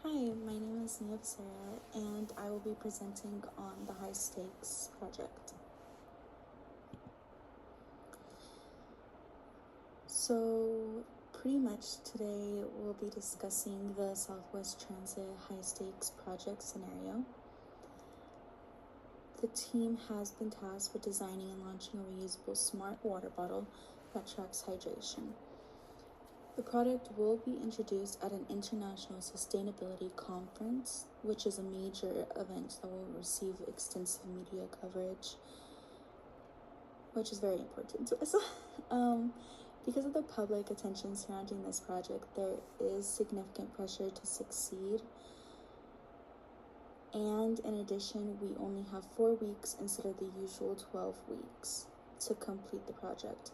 Hi, my name is Nia Sarah, and I will be presenting on the High Stakes project. So, pretty much today we'll be discussing the Southwest Transit High Stakes project scenario. The team has been tasked with designing and launching a reusable smart water bottle that tracks hydration. The product will be introduced at an international sustainability conference, which is a major event that will receive extensive media coverage, which is very important to us. Because of the public attention surrounding this project, there is significant pressure to succeed. And in addition, we only have 4 weeks instead of the usual 12 weeks to complete the project,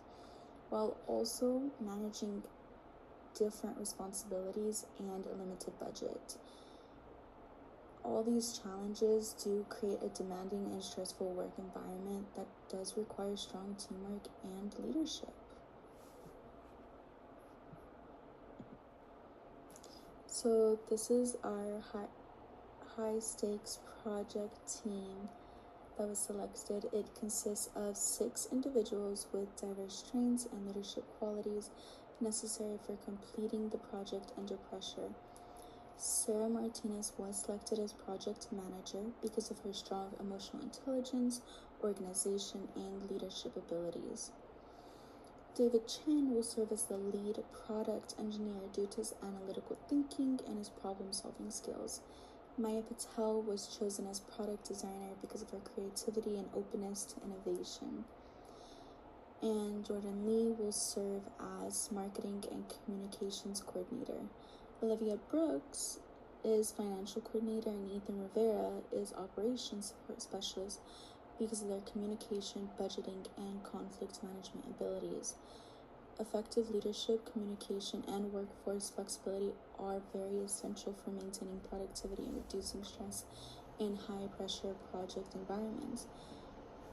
while also managing different responsibilities and a limited budget. All these challenges do create a demanding and stressful work environment that does require strong teamwork and leadership. So this is our high stakes project team that was selected. It consists of 6 individuals with diverse strengths and leadership qualities necessary for completing the project under pressure. Sarah Martinez was selected as project manager because of her strong emotional intelligence, organization, and leadership abilities. David Chen will serve as the lead product engineer due to his analytical thinking and his problem-solving skills. Maya Patel was chosen as product designer because of her creativity and openness to innovation. And Jordan Lee will serve as marketing and communications coordinator. Olivia Brooks is financial coordinator, and Ethan Rivera is operations support specialist because of their communication, budgeting, and conflict management abilities. Effective leadership, communication, and workforce flexibility are very essential for maintaining productivity and reducing stress in high-pressure project environments,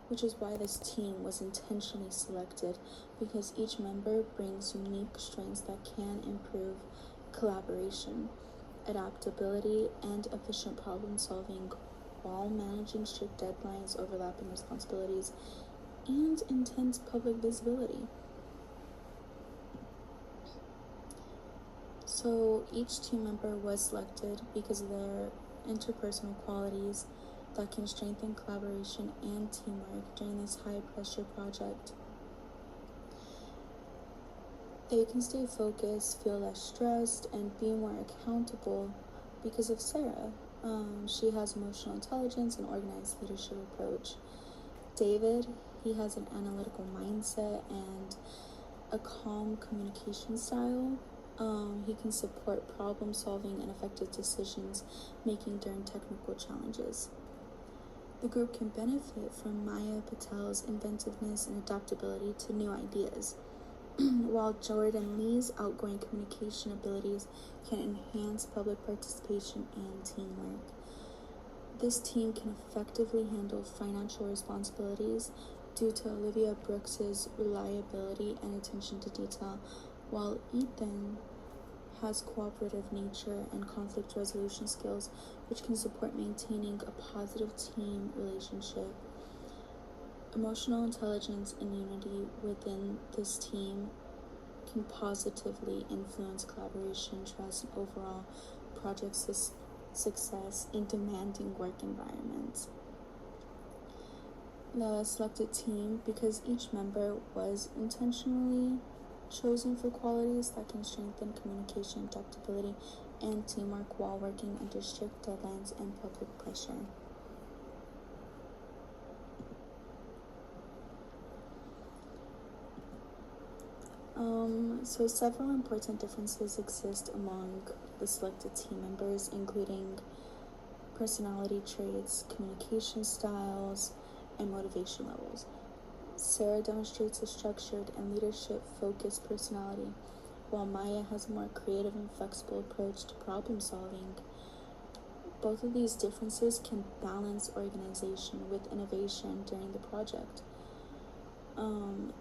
which is why this team was intentionally selected, because each member brings unique strengths that can improve collaboration, adaptability, and efficient problem solving while managing strict deadlines, overlapping responsibilities, and intense public visibility. So each team member was selected because of their interpersonal qualities that can strengthen collaboration and teamwork during this high-pressure project. They can stay focused, feel less stressed, and be more accountable because of Sarah. She has emotional intelligence and organized leadership approach. David, he has an analytical mindset and a calm communication style. He can support problem solving and effective decisions making during technical challenges. The group can benefit from Maya Patel's inventiveness and adaptability to new ideas, while Jordan Lee's outgoing communication abilities can enhance public participation and teamwork. This team can effectively handle financial responsibilities due to Olivia Brooks's reliability and attention to detail, while Ethan has cooperative nature and conflict resolution skills, which can support maintaining a positive team relationship. Emotional intelligence and unity within this team can positively influence collaboration, trust, and overall project success in demanding work environments. The selected team, because each member was intentionally chosen for qualities that can strengthen communication, adaptability, and teamwork while working under strict deadlines and public pressure. So several important differences exist among the selected team members, including personality traits, communication styles, and motivation levels. Sarah demonstrates a structured and leadership-focused personality, while Maya has a more creative and flexible approach to problem solving. Both of these differences can balance organization with innovation during the project.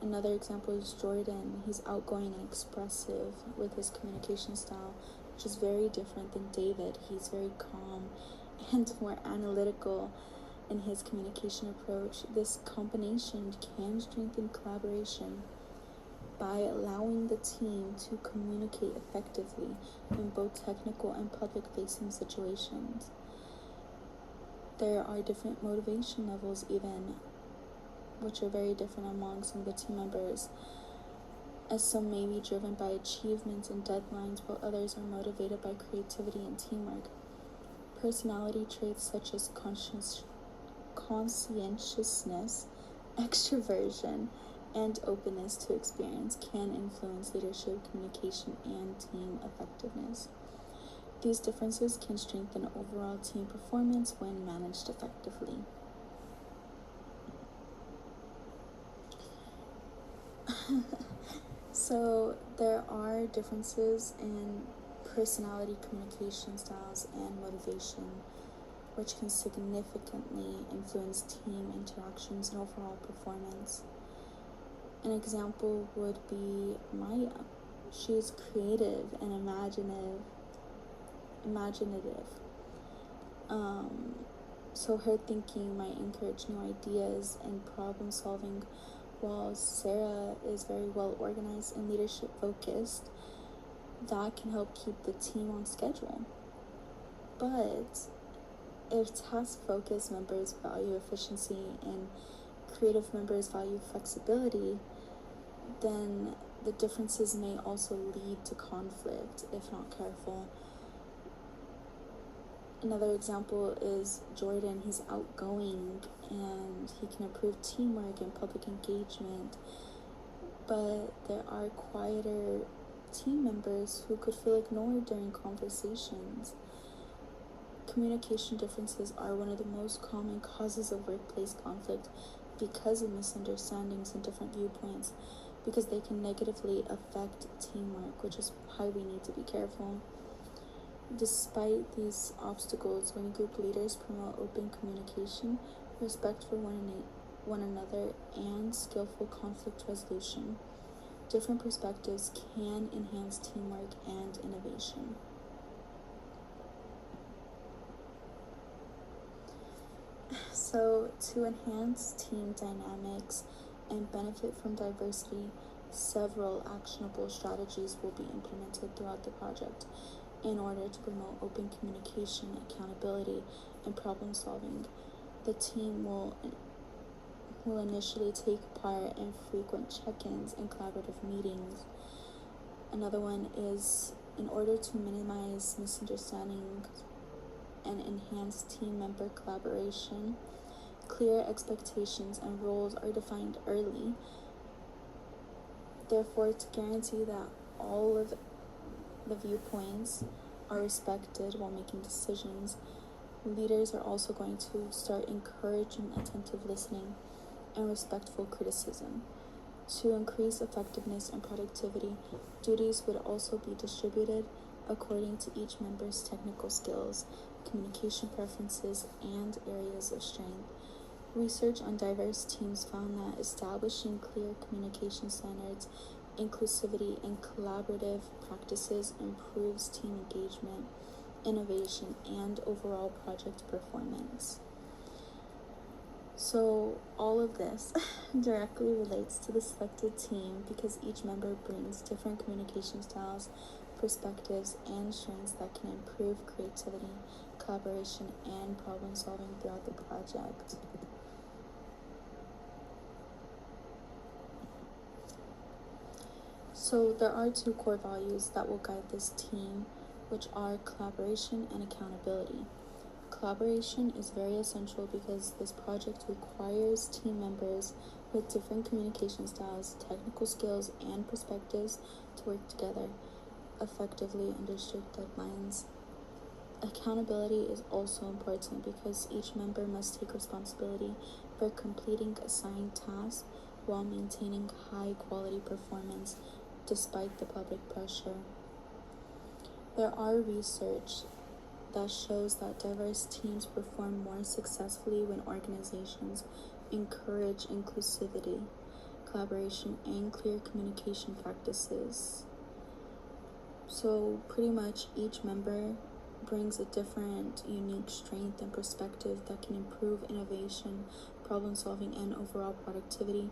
Another example is Jordan. He's outgoing and expressive with his communication style, which is very different than David. He's very calm and more analytical in his communication approach. This combination can strengthen collaboration by allowing the team to communicate effectively in both technical and public-facing situations. There are different motivation levels even, which are very different among some of the team members, as some may be driven by achievements and deadlines, while others are motivated by creativity and teamwork. Personality traits such as conscientiousness, extroversion, and openness to experience can influence leadership, communication, and team effectiveness. These differences can strengthen overall team performance when managed effectively. So there are differences in personality, communication styles, and motivation, which can significantly influence team interactions and overall performance. An example would be Maya. She's creative and imaginative. So her thinking might encourage new ideas and problem solving, while Sarah is very well organized and leadership focused. That can help keep the team on schedule. But if task-focused members value efficiency and creative members value flexibility, then the differences may also lead to conflict if not careful. Another example is Jordan. He's outgoing and he can improve teamwork and public engagement, but there are quieter team members who could feel ignored during conversations. Communication differences are one of the most common causes of workplace conflict because of misunderstandings and different viewpoints, because they can negatively affect teamwork, which is why we need to be careful. Despite these obstacles, when group leaders promote open communication, respect for one another, and skillful conflict resolution, different perspectives can enhance teamwork and innovation. So, to enhance team dynamics and benefit from diversity, several actionable strategies will be implemented throughout the project in order to promote open communication, accountability, and problem solving. The team will initially take part in frequent check-ins and collaborative meetings. Another one is, in order to minimize misunderstandings and enhance team member collaboration, clear expectations and roles are defined early. Therefore, to guarantee that all of the viewpoints are respected while making decisions, leaders are also going to start encouraging attentive listening and respectful criticism. To increase effectiveness and productivity, duties would also be distributed according to each member's technical skills, communication preferences, and areas of strength. Research on diverse teams found that establishing clear communication standards, inclusivity, and collaborative practices improves team engagement, innovation, and overall project performance. So all of this directly relates to the selected team because each member brings different communication styles, perspectives, and strengths that can improve creativity, collaboration, and problem solving throughout the project. So there are two core values that will guide this team, which are collaboration and accountability. Collaboration is very essential because this project requires team members with different communication styles, technical skills, and perspectives to work together effectively under strict deadlines. Accountability is also important because each member must take responsibility for completing assigned tasks while maintaining high quality performance despite the public pressure. There are research that shows that diverse teams perform more successfully when organizations encourage inclusivity, collaboration, and clear communication practices. So pretty much each member brings a different, unique strength and perspective that can improve innovation, problem solving, and overall productivity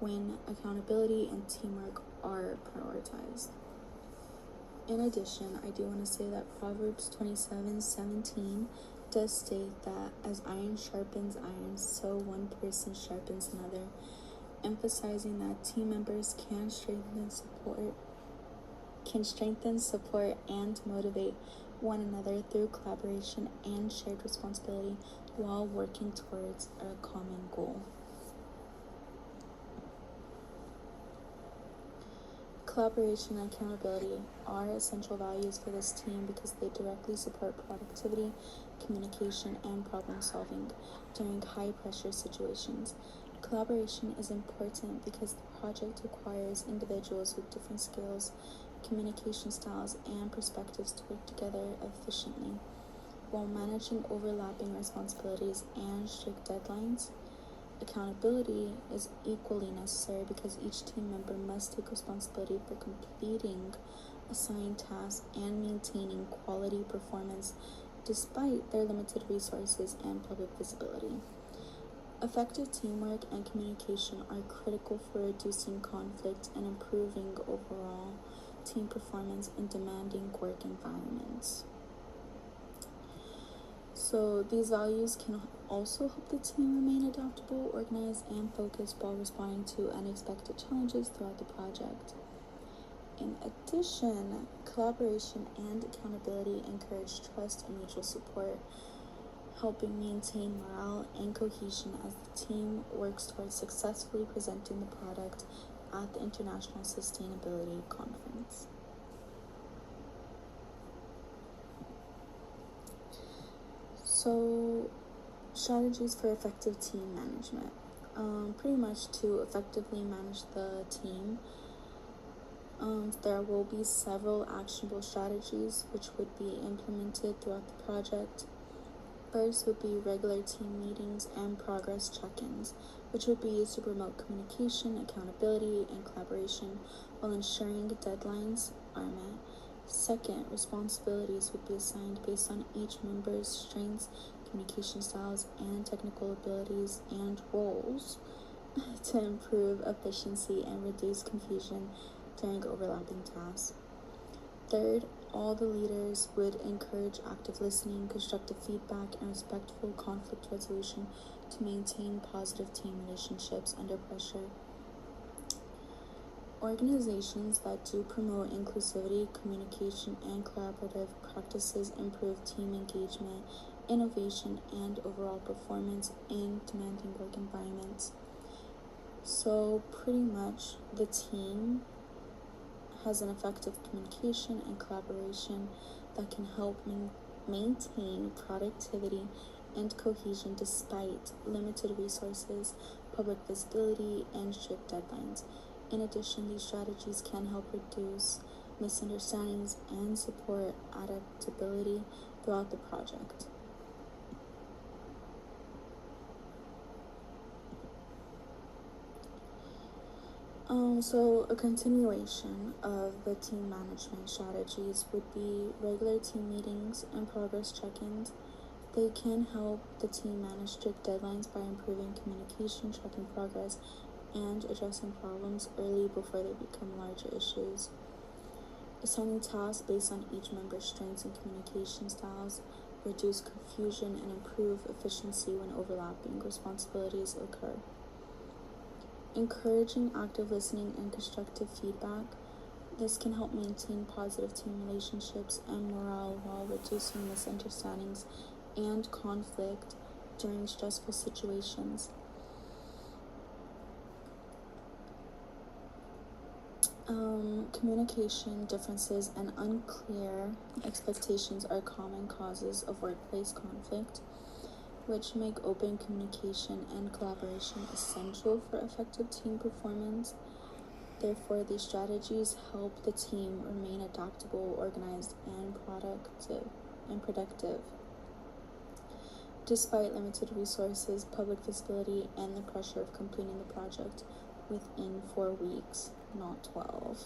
when accountability and teamwork are prioritized. In addition, I do want to say that Proverbs 27:17 does state that as iron sharpens iron, so one person sharpens another, emphasizing that team members can strengthen, support, and motivate one another through collaboration and shared responsibility while working towards a common goal. Collaboration and accountability are essential values for this team because they directly support productivity, communication, and problem solving during high pressure situations. Collaboration is important because the project requires individuals with different skills, communication styles, and perspectives to work together efficiently. While managing overlapping responsibilities and strict deadlines, accountability is equally necessary because each team member must take responsibility for completing assigned tasks and maintaining quality performance despite their limited resources and public visibility. Effective teamwork and communication are critical for reducing conflict and improving overall team performance in demanding work environments. So these values can also help the team remain adaptable, organized, and focused while responding to unexpected challenges throughout the project. In addition, collaboration and accountability encourage trust and mutual support, helping maintain morale and cohesion as the team works towards successfully presenting the product at the International Sustainability Conference. So, strategies for effective team management. Pretty much to effectively manage the team, there will be several actionable strategies which would be implemented throughout the project. First would be regular team meetings and progress check-ins, which would be used to promote communication, accountability, and collaboration while ensuring deadlines are met. Second, responsibilities would be assigned based on each member's strengths, communication styles, and technical abilities and roles to improve efficiency and reduce confusion during overlapping tasks. Third, all the leaders would encourage active listening, constructive feedback, and respectful conflict resolution to maintain positive team relationships under pressure. Organizations that do promote inclusivity, communication, and collaborative practices improve team engagement, innovation, and overall performance in demanding work environments. So pretty much the team has an effective communication and collaboration that can help maintain productivity and cohesion despite limited resources, public visibility, and strict deadlines. In addition, these strategies can help reduce misunderstandings and support adaptability throughout the project. So a continuation of the team management strategies would be regular team meetings and progress check-ins. They can help the team manage strict deadlines by improving communication, tracking progress, and addressing problems early before they become larger issues. Assigning tasks based on each member's strengths and communication styles reduce confusion and improve efficiency when overlapping responsibilities occur. Encouraging active listening and constructive feedback. This can help maintain positive team relationships and morale while reducing misunderstandings and conflict during stressful situations. Communication differences and unclear expectations are common causes of workplace conflict, which make open communication and collaboration essential for effective team performance. Therefore, these strategies help the team remain adaptable, organized, and productive. Despite limited resources, public visibility, and the pressure of completing the project within 4 weeks, not 12.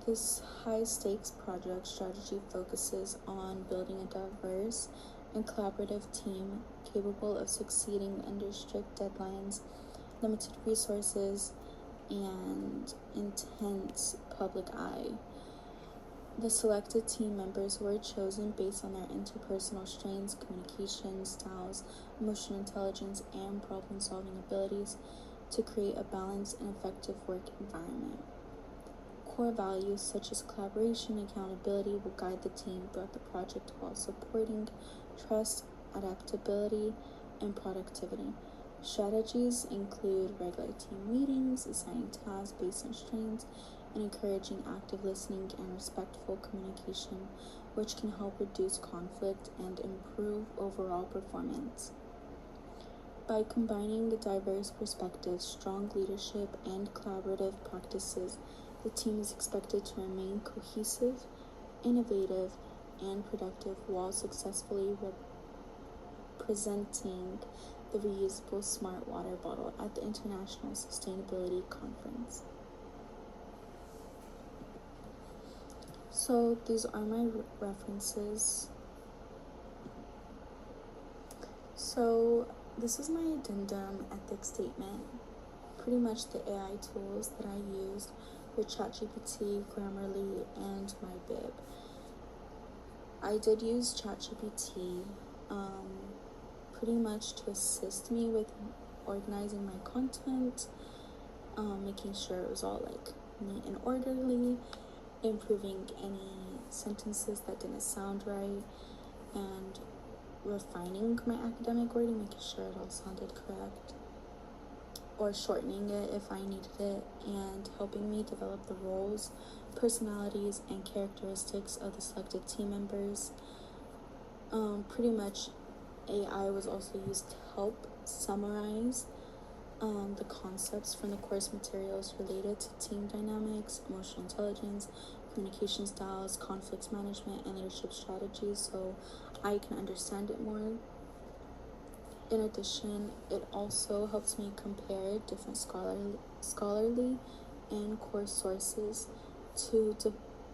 This high stakes project strategy focuses on building a diverse and collaborative team capable of succeeding under strict deadlines, limited resources, and intense public eye. The selected team members were chosen based on their interpersonal strengths, communication styles, emotional intelligence, and problem-solving abilities to create a balanced and effective work environment. Core values such as collaboration and accountability will guide the team throughout the project while supporting trust, adaptability, and productivity. Strategies include regular team meetings, assigning tasks based on strengths, and encouraging active listening and respectful communication, which can help reduce conflict and improve overall performance. By combining the diverse perspectives, strong leadership, and collaborative practices, the team is expected to remain cohesive, innovative, and productive while successfully representing the reusable smart water bottle at the International Sustainability Conference. So these are my references. So this is my addendum ethics statement. Pretty much the AI tools that I used were ChatGPT, Grammarly, and MyBib. I did use ChatGPT pretty much to assist me with organizing my content, making sure it was all like neat and orderly, improving any sentences that didn't sound right, and refining my academic wording, making sure it all sounded correct, or shortening it if I needed it, and helping me develop the roles, personalities, and characteristics of the selected team members. Pretty much AI was also used to help summarize the concepts from the course materials related to team dynamics, emotional intelligence, communication styles, conflict management, and leadership strategies, so I can understand it more. In addition, it also helps me compare different scholarly and course sources to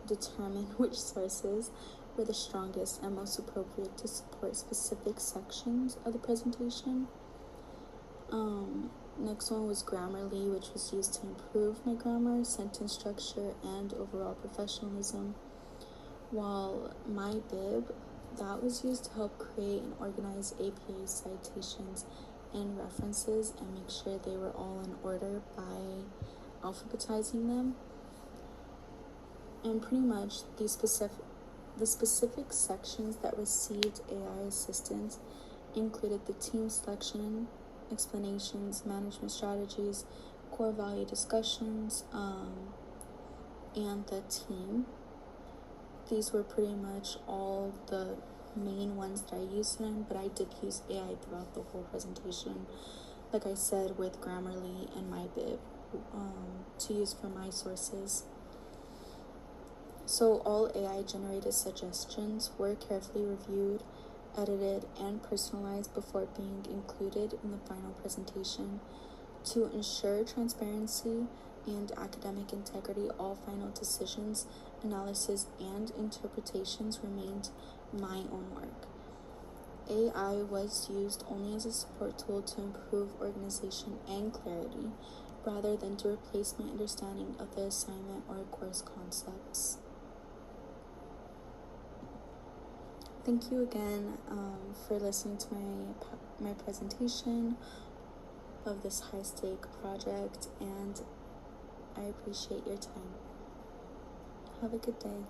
determine which sources were the strongest and most appropriate to support specific sections of the presentation. Next one was Grammarly, which was used to improve my grammar, sentence structure, and overall professionalism. While MyBib, that was used to help create and organize APA citations and references and make sure they were all in order by alphabetizing them. And pretty much the specific sections that received AI assistance included the team selection, explanations, management strategies, core value discussions, and the team. These were pretty much all the main ones that I used in, but I did use AI throughout the whole presentation, like I said, with Grammarly and MyBib to use for my sources. So all AI generated suggestions were carefully reviewed, edited, and personalized before being included in the final presentation. To ensure transparency and academic integrity, all final decisions, analysis, and interpretations remained my own work. AI was used only as a support tool to improve organization and clarity, rather than to replace my understanding of the assignment or course concepts. Thank you again for listening to my presentation of this high-stake project, and I appreciate your time. Have a good day.